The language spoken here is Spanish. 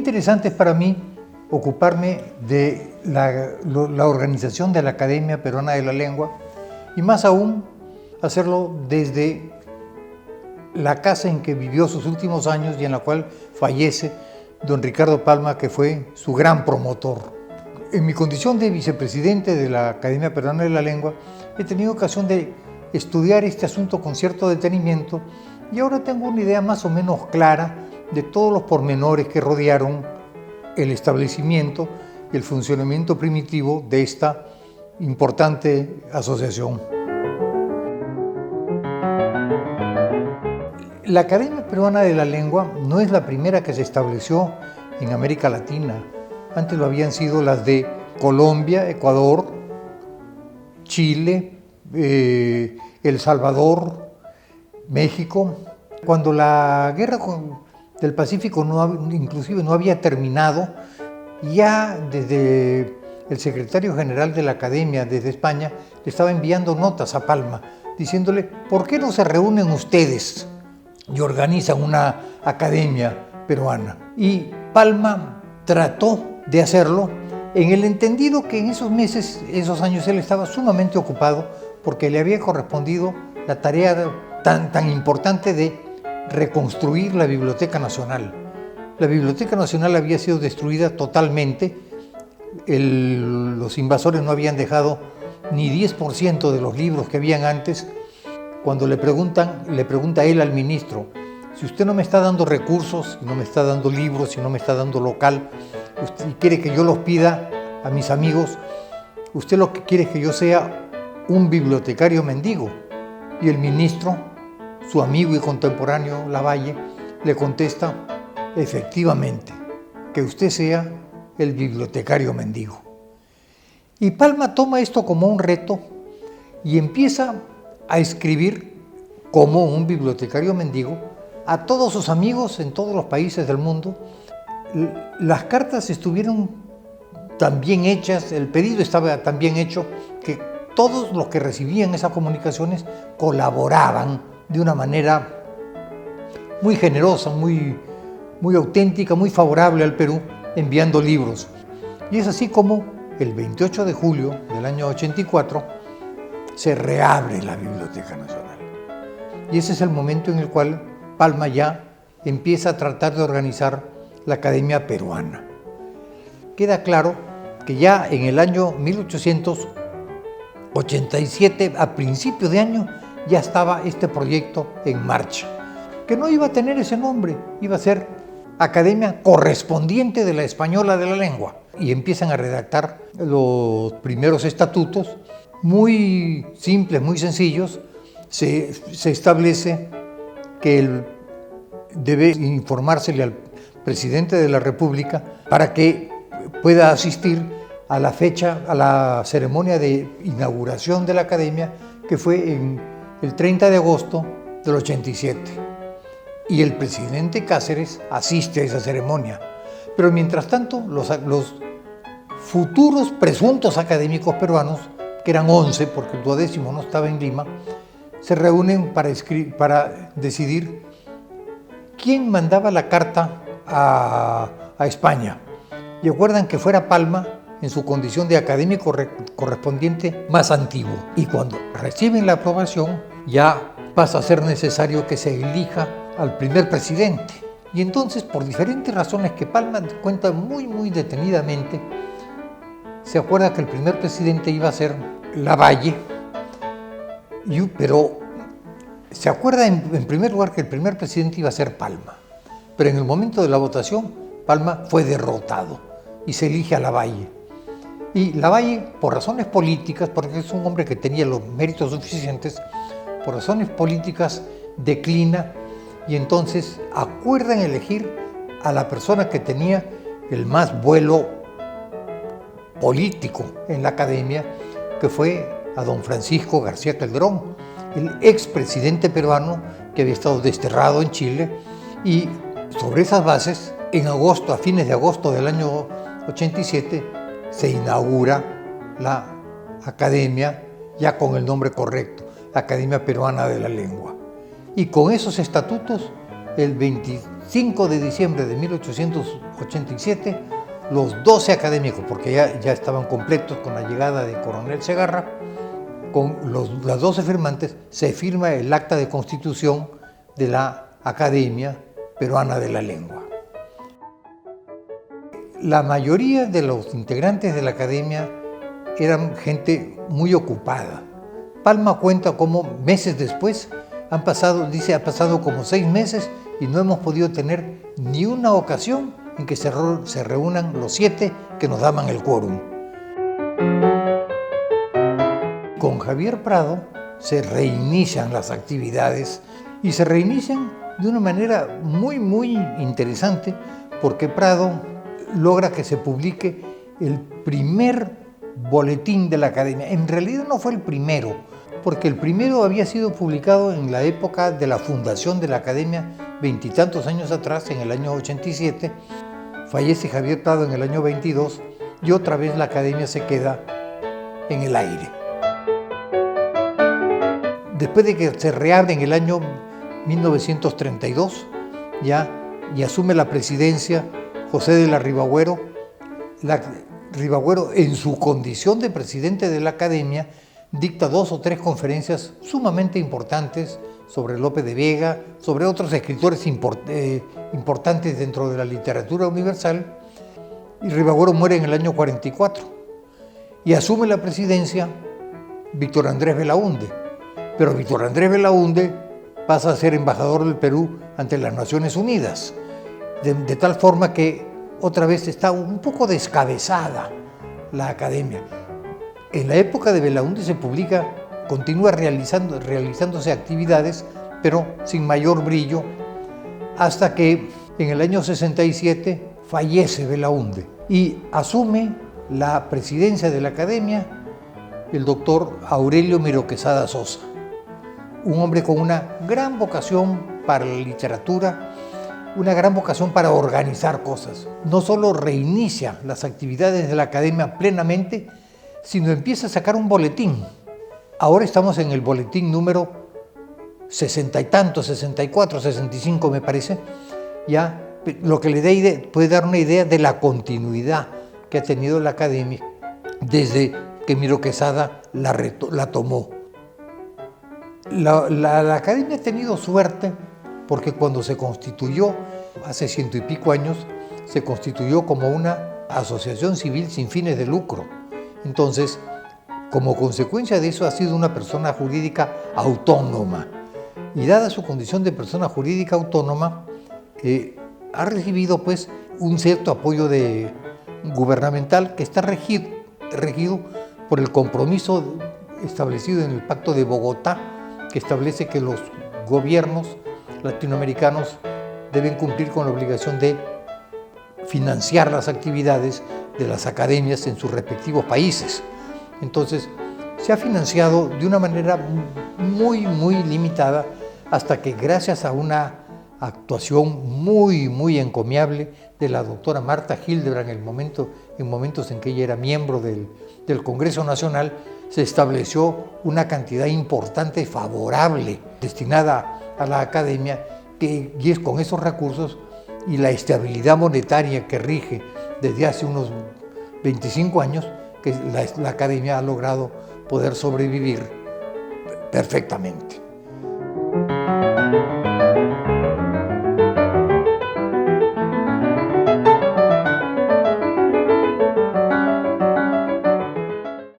interesante es para mí ocuparme de la organización de la Academia Peruana de la Lengua y más aún hacerlo desde la casa en que vivió sus últimos años y en la cual fallece don Ricardo Palma, que fue su gran promotor. En mi condición de vicepresidente de la Academia Peruana de la Lengua, he tenido ocasión de estudiar este asunto con cierto detenimiento y ahora tengo una idea más o menos clara de todos los pormenores que rodearon el establecimiento y el funcionamiento primitivo de esta importante asociación. La Academia Peruana de la Lengua no es la primera que se estableció en América Latina. Antes lo habían sido las de Colombia, Ecuador, Chile, El Salvador, México. Cuando la guerra del Pacífico inclusive no había terminado, ya desde el secretario general de la Academia, desde España, le estaba enviando notas a Palma, diciéndole, ¿por qué no se reúnen ustedes y organizan una academia peruana? Y Palma trató de hacerlo en el entendido que en esos meses, esos años, él estaba sumamente ocupado porque le había correspondido la tarea tan importante de reconstruir la Biblioteca Nacional. La Biblioteca Nacional había sido destruida totalmente, los invasores no habían dejado ni 10% de los libros que habían antes. Cuando le pregunta él al ministro, si usted no me está dando recursos, no me está dando libros, si no me está dando local, y quiere que yo los pida a mis amigos, usted lo que quiere es que yo sea un bibliotecario mendigo. Y el ministro, su amigo y contemporáneo Lavalle, le contesta, efectivamente, que usted sea el bibliotecario mendigo. Y Palma toma esto como un reto y empieza a escribir como un bibliotecario mendigo a todos sus amigos en todos los países del mundo. Las cartas estuvieron tan bien hechas, el pedido estaba tan bien hecho, que todos los que recibían esas comunicaciones colaboraban de una manera muy generosa, muy auténtica, muy favorable al Perú, enviando libros. Y es así como el 28 de julio del año 84 se reabre la Biblioteca Nacional. Y ese es el momento en el cual Palma ya empieza a tratar de organizar la Academia Peruana. Queda claro que ya en el año 1887, a principios de año, ya estaba este proyecto en marcha, que no iba a tener ese nombre, iba a ser Academia Correspondiente de la Española de la Lengua. Y empiezan a redactar los primeros estatutos, muy simples, muy sencillos. Se establece que debe informársele al presidente de la República para que pueda asistir a la ceremonia de inauguración de la Academia, que fue el 30 de agosto del 87. Y el presidente Cáceres asiste a esa ceremonia. Pero mientras tanto, los futuros presuntos académicos peruanos, que eran 11, porque el 12º no estaba en Lima, se reúnen para decidir quién mandaba la carta a España. Y acuerdan que fuera Palma en su condición de académico correspondiente más antiguo. Y cuando reciben la aprobación, ya pasa a ser necesario que se elija al primer presidente. Y entonces, por diferentes razones que Palma cuenta muy detenidamente, se acuerda que el primer presidente iba a ser Lavalle, pero se acuerda en primer lugar que el primer presidente iba a ser Palma. Pero en el momento de la votación, Palma fue derrotado y se elige a Lavalle. Y Lavalle, por razones políticas, porque es un hombre que tenía los méritos suficientes, por razones políticas declina y entonces acuerdan elegir a la persona que tenía el más vuelo político en la Academia, que fue a don Francisco García Calderón, el expresidente peruano que había estado desterrado en Chile. Y sobre esas bases, a fines de agosto del año 87, se inaugura la Academia, ya con el nombre correcto, Academia Peruana de la Lengua. Y con esos estatutos el 25 de diciembre de 1887, los 12 académicos, porque ya estaban completos con la llegada de Coronel Segarra, con las 12 firmantes, se firma el acta de constitución de la Academia Peruana de la Lengua. La mayoría de los integrantes de la Academia eran gente muy ocupada. Palma cuenta cómo meses después ha pasado como 6 meses y no hemos podido tener ni una ocasión en que se reúnan los 7 que nos daban el quórum. Con Javier Prado se reinician las actividades y se reinician de una manera muy, muy interesante, porque Prado logra que se publique el primer boletín de la Academia. En realidad no fue el primero, porque el primero había sido publicado en la época de la fundación de la Academia, 20 y tantos años atrás, en el año 87. Fallece Javier Prado en el año 22 y otra vez la Academia se queda en el aire. Después de que se reabre en el año 1932, y asume la presidencia José de la Ribagüero, Ribagüero, en su condición de presidente de la Academia, dicta 2 o 3 conferencias sumamente importantes sobre Lope de Vega, sobre otros escritores importantes dentro de la literatura universal, y Ribagüero muere en el año 44. Y asume la presidencia Víctor Andrés Belaúnde, pero Víctor Andrés Belaúnde pasa a ser embajador del Perú ante las Naciones Unidas, de tal forma que otra vez está un poco descabezada la Academia. En la época de Belaúnde continúa realizándose actividades, pero sin mayor brillo, hasta que en el año 67 fallece Belaúnde y asume la presidencia de la Academia el doctor Aurelio Miró Quesada Sosa, un hombre con una gran vocación para la literatura, una gran vocación para organizar cosas. No solo reinicia las actividades de la Academia plenamente, sino empieza a sacar un boletín. Ahora estamos en el boletín número 60 y tanto, 64, 65 me parece, lo que puede dar una idea de la continuidad que ha tenido la Academia desde que Miró Quesada la tomó. La Academia ha tenido suerte porque cuando se constituyó, hace 100 y pico años, se constituyó como una asociación civil sin fines de lucro. Entonces, como consecuencia de eso, ha sido una persona jurídica autónoma. Y dada su condición de persona jurídica autónoma, ha recibido pues un cierto apoyo gubernamental que está regido por el compromiso establecido en el Pacto de Bogotá, que establece que los gobiernos latinoamericanos deben cumplir con la obligación de financiar las actividades de las academias en sus respectivos países. Entonces, se ha financiado de una manera muy, muy limitada, hasta que gracias a una actuación muy, muy encomiable de la doctora Marta Hildebrand en momentos en que ella era miembro del Congreso Nacional, se estableció una cantidad importante favorable destinada a la Academia, y es con esos recursos y la estabilidad monetaria que rige desde hace unos 25 años que la Academia ha logrado poder sobrevivir perfectamente.